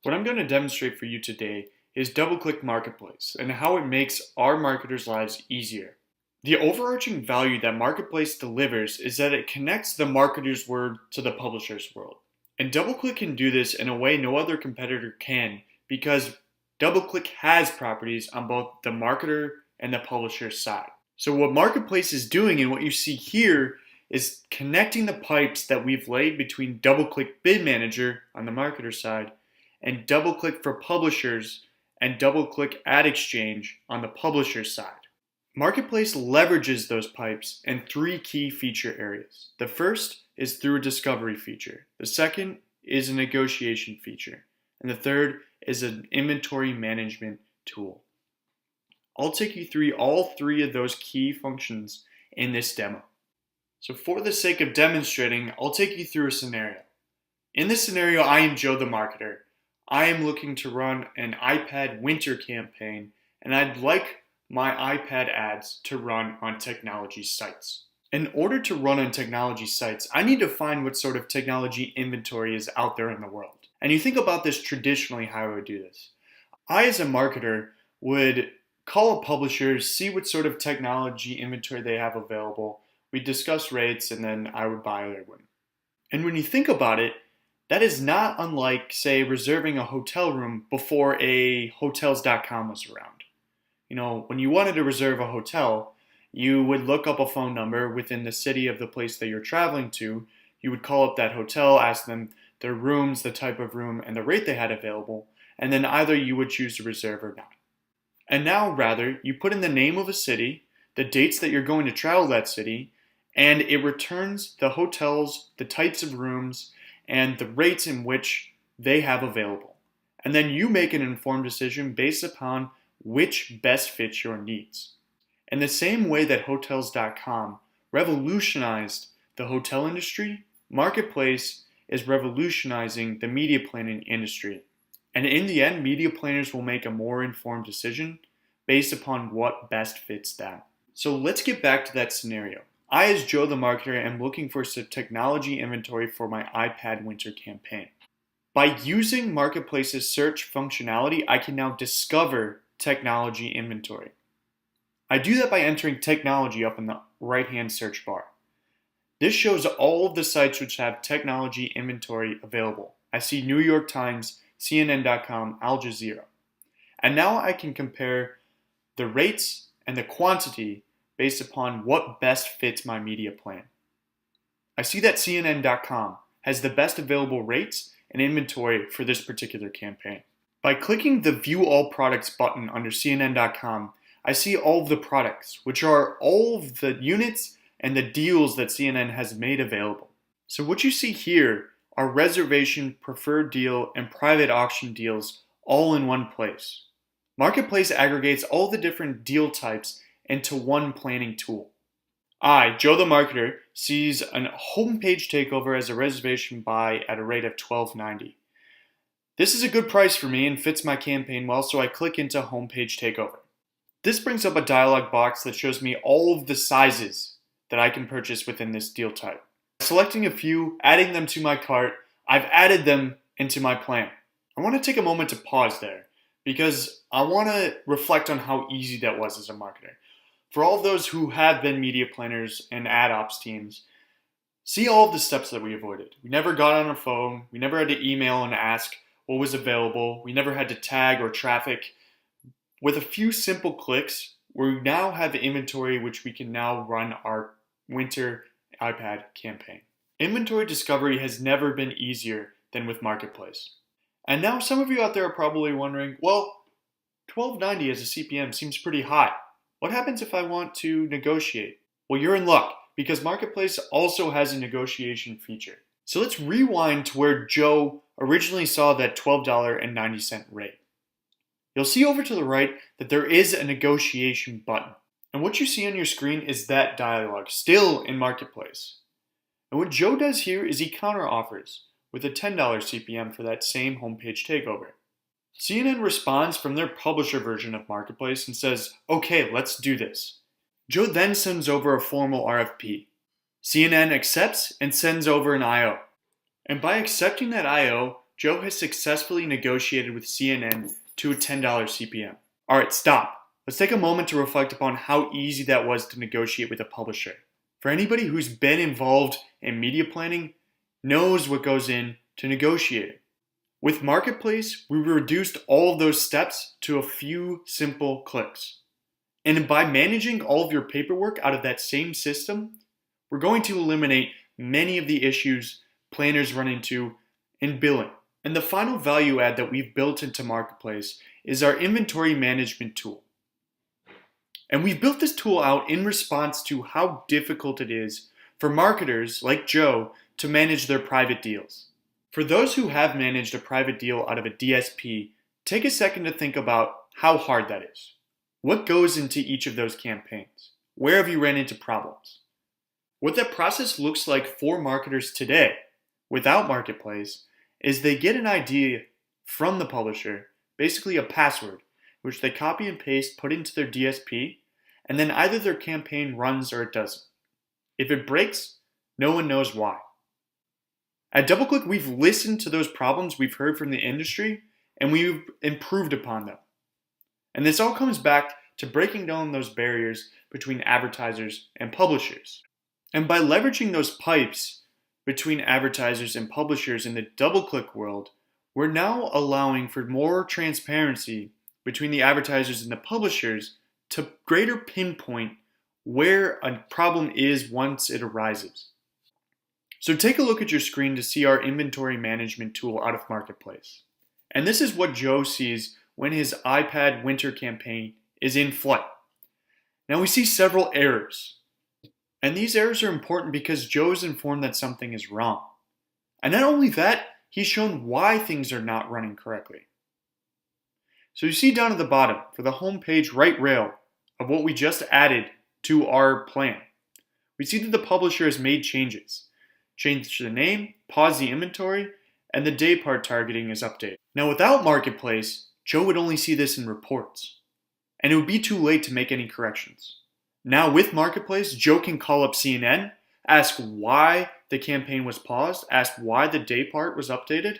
What I'm going to demonstrate for you today is DoubleClick Marketplace and how it makes our marketers' lives easier. The overarching value that Marketplace delivers is that it connects the marketer's world to the publisher's world. And DoubleClick can do this in a way no other competitor can because DoubleClick has properties on both the marketer and the publisher's side. So what Marketplace is doing and what you see here is connecting the pipes that we've laid between DoubleClick Bid Manager on the marketer side and DoubleClick for publishers and DoubleClick Ad Exchange on the publisher side. Marketplace leverages those pipes in three key feature areas. The first is through a discovery feature. The second is a negotiation feature. And the third is an inventory management tool. I'll take you through all three of those key functions in this demo. So for the sake of demonstrating, I'll take you through a scenario. In this scenario, I am Joe the marketer. I am looking to run an iPad winter campaign, and I'd like my iPad ads to run on technology sites. In order to run on technology sites, I need to find what sort of technology inventory is out there in the world. And you think about this traditionally, how I would do this. I, as a marketer, would call a publisher, see what sort of technology inventory they have available. We'd discuss rates, and then I would buy their one. And when you think about it, that is not unlike, say, reserving a hotel room before a Hotels.com was around. When you wanted to reserve a hotel, you would look up a phone number within the city of the place that you're traveling to. You would call up that hotel, ask them their rooms, the type of room, and the rate they had available, and then either you would choose to reserve or not. And now, rather, you put in the name of a city, the dates that you're going to travel that city, and it returns the hotels, the types of rooms, and the rates in which they have available. And then you make an informed decision based upon which best fits your needs. In the same way that Hotels.com revolutionized the hotel industry, Marketplace is revolutionizing the media planning industry. And in the end, media planners will make a more informed decision based upon what best fits them. So let's get back to that scenario. I, as Joe the marketer, am looking for some technology inventory for my iPad winter campaign. By using Marketplace's search functionality, I can now discover technology inventory. I do that by entering technology up in the right-hand search bar. This shows all of the sites which have technology inventory available. I see New York Times, CNN.com, Al Jazeera. And now I can compare the rates and the quantity based upon what best fits my media plan. I see that CNN.com has the best available rates and inventory for this particular campaign. By clicking the View All Products button under CNN.com, I see all of the products, which are all of the units and the deals that CNN has made available. So what you see here are reservation, preferred deal, and private auction deals all in one place. Marketplace aggregates all the different deal types into one planning tool. I, Joe the marketer, sees a homepage takeover as a reservation buy at a rate of $12.90. This is a good price for me and fits my campaign well, so I click into homepage takeover. This brings up a dialog box that shows me all of the sizes that I can purchase within this deal type. Selecting a few, adding them to my cart, I've added them into my plan. I want to take a moment to pause there because I want to reflect on how easy that was as a marketer. For all of those who have been media planners and ad ops teams, see all of the steps that we avoided. We never got on our phone, we never had to email and ask what was available, we never had to tag or traffic. With a few simple clicks, we now have the inventory which we can now run our winter iPad campaign. Inventory discovery has never been easier than with Marketplace. And now some of you out there are probably wondering, well, $12.90 as a CPM seems pretty high. What happens if I want to negotiate? Well, you're in luck because Marketplace also has a negotiation feature. So let's rewind to where Joe originally saw that $12.90 rate. You'll see over to the right that there is a negotiation button. And what you see on your screen is that dialog, still in Marketplace. And what Joe does here is he counter offers with a $10 CPM for that same homepage takeover. CNN responds from their publisher version of Marketplace and says, okay, let's do this. Joe then sends over a formal RFP. CNN accepts and sends over an IO. And by accepting that IO, Joe has successfully negotiated with CNN to a $10 CPM. Alright, stop. Let's take a moment to reflect upon how easy that was to negotiate with a publisher. For anybody who's been involved in media planning, knows what goes into negotiating. With Marketplace, we reduced all of those steps to a few simple clicks. And by managing all of your paperwork out of that same system, we're going to eliminate many of the issues planners run into in billing. And the final value add that we've built into Marketplace is our inventory management tool. And we've built this tool out in response to how difficult it is for marketers like Joe to manage their private deals. For those who have managed a private deal out of a DSP, take a second to think about how hard that is. What goes into each of those campaigns? Where have you ran into problems? What that process looks like for marketers today without Marketplace is they get an idea from the publisher, basically a password, which they copy and paste, put into their DSP, and then either their campaign runs or it doesn't. If it breaks, no one knows why. At DoubleClick, we've listened to those problems we've heard from the industry, and we've improved upon them. And this all comes back to breaking down those barriers between advertisers and publishers. And by leveraging those pipes between advertisers and publishers in the DoubleClick world, we're now allowing for more transparency between the advertisers and the publishers to greater pinpoint where a problem is once it arises. So take a look at your screen to see our inventory management tool out of Marketplace. And this is what Joe sees when his iPad winter campaign is in flight. Now we see several errors. And these errors are important because Joe is informed that something is wrong. And not only that, he's shown why things are not running correctly. So you see down at the bottom, for the home page right rail of what we just added to our plan, we see that the publisher has made changes. Changed the name, paused the inventory, and the day part targeting is updated. Now without Marketplace, Joe would only see this in reports, and it would be too late to make any corrections. Now with Marketplace, Joe can call up CNN, ask why the campaign was paused, ask why the day part was updated,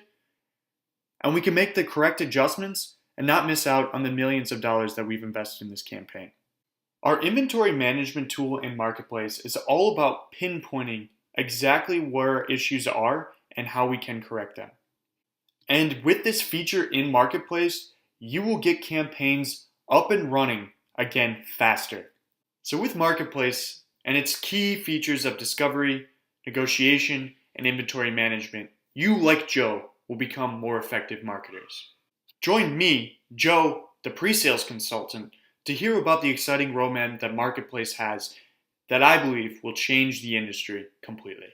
and we can make the correct adjustments and not miss out on the millions of dollars that we've invested in this campaign. Our inventory management tool in Marketplace is all about pinpointing exactly where issues are and how we can correct them. And with this feature in Marketplace, you will get campaigns up and running again faster. So with Marketplace and its key features of discovery, negotiation, and inventory management, you, like Joe, will become more effective marketers. Join me, Joe, the pre-sales consultant, to hear about the exciting roadmap that Marketplace has that I believe will change the industry completely.